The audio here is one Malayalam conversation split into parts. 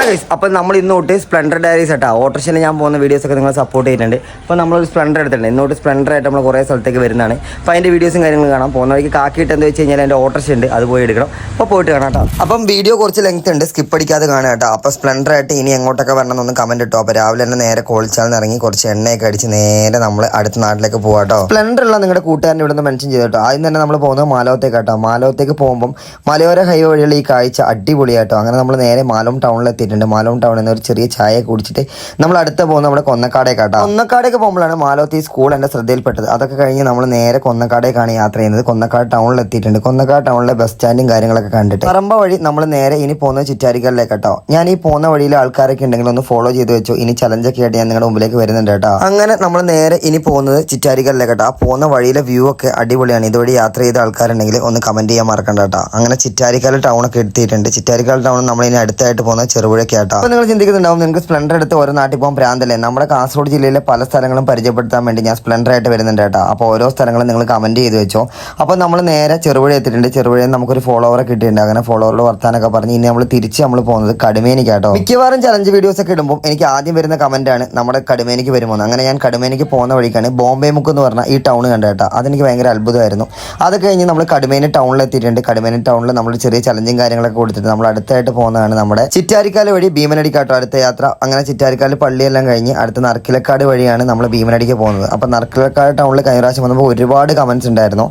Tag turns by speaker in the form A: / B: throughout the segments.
A: ഹലോ ഗൈസ്, അപ്പോൾ നമ്മൾ ഇന്നോട്ട് സ്പ്ലെൻഡർ ഡയറീസ് കേട്ടോ ഓട്ടോറിക്ഷയിൽ ഞാൻ പോകുന്ന വീഡിയോസൊക്കെ നിങ്ങൾ സപ്പോർട്ട് ചെയ്തിട്ടുണ്ട്. അപ്പോൾ നമ്മളൊരു സ്പ്ലെൻഡർ എടുത്തിട്ടുണ്ട്. ഇന്നോട്ട് സ്പ്ലെൻഡറായിട്ട് നമ്മൾ കുറേ സ്ഥലത്തേക്ക് വരുന്നതാണ്. അപ്പോൾ അതിൻ്റെ വീഡിയോസും കാര്യങ്ങളും കാണാം. പോകുന്ന വഴിക്ക് കാക്കിയിട്ട് എന്താ വെച്ച് കഴിഞ്ഞാൽ എൻ്റെ ഓട്ടോറിക്ഷ ഉണ്ട്, അത് പോയി എടുക്കണം. അപ്പോൾ പോയിട്ട് കാണാം കേട്ടോ. അപ്പം വീഡിയോ കുറച്ച് ലെങ്ത് ഉണ്ട്, സ്കിപ്പ് അടിക്കാതെ കാണാം കേട്ടോ. അപ്പോൾ സ്പ്ലെൻഡറായിട്ട് ഇനി എങ്ങോട്ടൊക്കെ വരണം എന്നൊന്ന് കമൻറ്റ് ഇട്ടോ. അപ്പോൾ രാവിലെ തന്നെ നേരെ കോളിച്ചാലിന് ഇറങ്ങി കുറച്ച് എണ്ണയൊക്കെ അടിച്ച് നേരെ നമ്മൾ അടുത്ത നാട്ടിലേക്ക് പോകാം കേട്ടോ. സ്പ്ലെൻഡറുള്ള നിങ്ങളുടെ കൂട്ടുകാരനെ ഇവിടെ നിന്ന് മെൻഷൻ ചെയ്തു കേട്ടോ. ആദ്യം തന്നെ നമ്മൾ പോകുന്നത് മാലോത്തേക്ക് കേട്ടോ. മാലോത്തേക്ക് പോകുമ്പം മലയോര ഹൈവേ വഴിയുള്ള ഈ കാഴ്ച അടിപൊളിയായിട്ടോ. അങ്ങനെ നമ്മൾ നേരെ മാലോം ടൗണിൽ എത്തിയിട്ടുണ്ട്. മാലോം ടൗണിൽ നിന്ന് ഒരു ചെറിയ ചായ കുടിച്ചിട്ട് നമ്മൾ അടുത്ത പോകുന്നത് നമ്മുടെ കൊന്നക്കാടേക്ക് കേട്ടോ. കൊന്നക്കാടേക്ക് പോകുമ്പോഴാണ് മാലോത്ത് ഈ സ്കൂൾ എൻ്റെ ശ്രദ്ധയിൽപ്പെട്ടത്. അതൊക്കെ കഴിഞ്ഞ് നമ്മൾ നേരെ കൊന്നക്കാടേക്കാണ് യാത്ര ചെയ്യുന്നത്. കൊന്നക്കാട് ടൗണിൽ എത്തിയിട്ടുണ്ട്. കൊന്നക്കാട് ടൗണിലെ ബസ് സ്റ്റാൻഡും കാര്യങ്ങളൊക്കെ കണ്ടിട്ട് പറമ്പ വഴി നമ്മൾ നേരെ ഇനി പോകുന്നത് ചിറ്റാരിക്കലിലേക്ക് കേട്ടോ. ഞാൻ ഈ പോകുന്ന വഴിയിൽ ആൾക്കാരൊക്കെ ഉണ്ടെങ്കിൽ ഒന്ന് ഫോളോ ചെയ്ത് വെച്ചോ. ഇനി ചലഞ്ചൊക്കെ ആയിട്ട് ഞാൻ നിങ്ങളുടെ മുമ്പിലേക്ക് വരുന്നുണ്ട് കേട്ടോ. അങ്ങനെ നമ്മൾ നേരെ ഇനി പോകുന്നത് ചിറ്റാരിക്കലിലേക്ക് കേട്ടോ. ആ പോകുന്ന വഴിയിലെ വ്യൂ ഒക്കെ അടിപൊളിയാണ്. ഇതുവഴി യാത്ര ചെയ്ത ആൾക്കാരുണ്ടെങ്കിൽ ഒന്ന് കമന്റ് ചെയ്യാൻ മറക്കണ്ട കേട്ടോ. അങ്ങനെ ചിറ്റാരിക്കാൽ ടൗണൊക്കെ എത്തിയിട്ടുണ്ട്. ചിറ്റാരിക്കാൽ ടൗൺ നമ്മൾ ഇനി അടുത്തായിട്ട് പോകുന്നത് ചെറുപുഴയ്ക്ക് കേട്ടോ. അപ്പോൾ നിങ്ങൾ ചിന്തിക്കുന്നുണ്ടാവും നിങ്ങൾക്ക് സ്പ്ലെൻഡർ എടുത്ത് ഓരോ നാട്ടിൽ പോകാൻ പ്രാന്തല്ലേ. നമ്മുടെ കാസർഗോഡ് ജില്ലയിലെ പല സ്ഥലങ്ങളും പരിചയപ്പെടുത്താൻ വേണ്ടി ഞാൻ സ്പ്ലെൻഡറായിട്ട് വരുന്നുണ്ട് കേട്ടോ. അപ്പോൾ ഓരോ സ്ഥലങ്ങളും നിങ്ങൾ കമന്റ് ചെയ്ത് വെച്ചോ. അപ്പോൾ നമ്മൾ നേരെ ചെറുപുഴ എത്തിയിട്ടുണ്ട്. ചെറുപുഴയിൽ നമുക്കൊരു ഫോളോവറെ കിട്ടിയിട്ടുണ്ട്. അങ്ങനെ ഫോളോവറുടെ വർത്താനൊക്കെ പറഞ്ഞ് ഇനി നമ്മൾ തിരിച്ച് നമ്മൾ പോകുന്നത് കടുമേനിക്ക് കേട്ടോ. മിക്കവാറും ചലഞ്ച് വീഡിയോസ് ഒക്കെ ഇടുമ്പോൾ എനിക്ക് ആദ്യം വരുന്ന കമന്റാണ് നമ്മുടെ കടുമേനിക്ക് വരുമോ. അങ്ങനെ ഞാൻ കടുമേനിക്ക് പോകുന്ന വഴിക്കാണ് ബോംബെ മുക്ക് എന്ന് പറഞ്ഞ ഈ ടൗൺ കണ്ട കേട്ടോ. അതെനിക്ക് ഭയങ്കര അത്ഭുതമായിരുന്നു. അത് കഴിഞ്ഞ് നമ്മൾ കടുമേനി ടൗണിൽ എത്തിയിട്ടുണ്ട്. കടുമേനി ടൗണിൽ നമ്മൾ ചെറിയ ചലഞ്ചും കാര്യങ്ങളൊക്കെ കൊടുത്തിട്ട് നമ്മൾ അടുത്തായിട്ട് പോകുന്നതാണ് നമ്മുടെ ചിറ്റാരിക്കാല് വഴി ഭീമനടിക്കാട്ടോ അടുത്ത യാത്ര. അങ്ങനെ ചിറ്റാരിക്കാല് പള്ളിയെല്ലാം കഴിഞ്ഞ് അടുത്ത നർക്കിലക്കാട് വഴിയാണ് നമ്മൾ ഭീമനടിക്ക് പോകുന്നത്. അപ്പോൾ നർക്കിലക്കാട് ടൗണിൽ കഴിഞ്ഞ പ്രാവശ്യം വന്നപ്പോൾ ഒരുപാട് കമന്റ്സ് ഉണ്ടായിരുന്നു.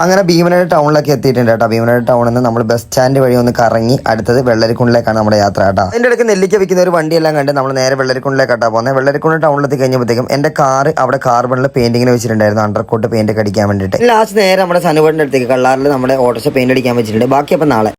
A: അങ്ങനെ ഭീമനടി ടൗണിലൊക്കെ എത്തിയിട്ടുണ്ട് കേട്ടോ. ഭീമനടി ടൗണിൽ നിന്ന് നമ്മൾ ബസ് സ്റ്റാൻഡ് വഴി ഒന്ന് കറങ്ങി അടുത്തത് വെള്ളരിക്കുണ്ടിലേക്കാണ് നമ്മുടെ യാത്ര കേട്ടോ. അതിൻ്റെ ഇടയ്ക്ക് നെല്ലിക്ക വിൽക്കുന്ന ഒരു വണ്ടിയെല്ലാം കണ്ട് നമ്മൾ നേരെ വെള്ളരിക്കുണ്ടിലേക്കാട്ടോ പോകുന്നത്. വെള്ളരിക്കുണ്ട് ടൗണിലെത്തി കഴിഞ്ഞപ്പോഴത്തേക്കും എൻ്റെ കാറ് അവിടെ കാർബണിൽ പെയിന്റിങ്ങിന് വെച്ചിട്ടുണ്ടായിരുന്നു, അണ്ടർകോട്ട് പെയിന്റ് ഒക്കെ അടിക്കാൻ വേണ്ടിയിട്ട്. ലാസ്റ്റ് നേരെ നമ്മുടെ സനുവേടിൻ്റെ അടുത്തേക്ക് കള്ളാറിൽ നമ്മുടെ ഓട്ടോറിക്ഷ പെയിന്റ് അടിക്കാൻ വെച്ചിട്ടുണ്ട്. ബാക്കി അപ്പം നാളെ.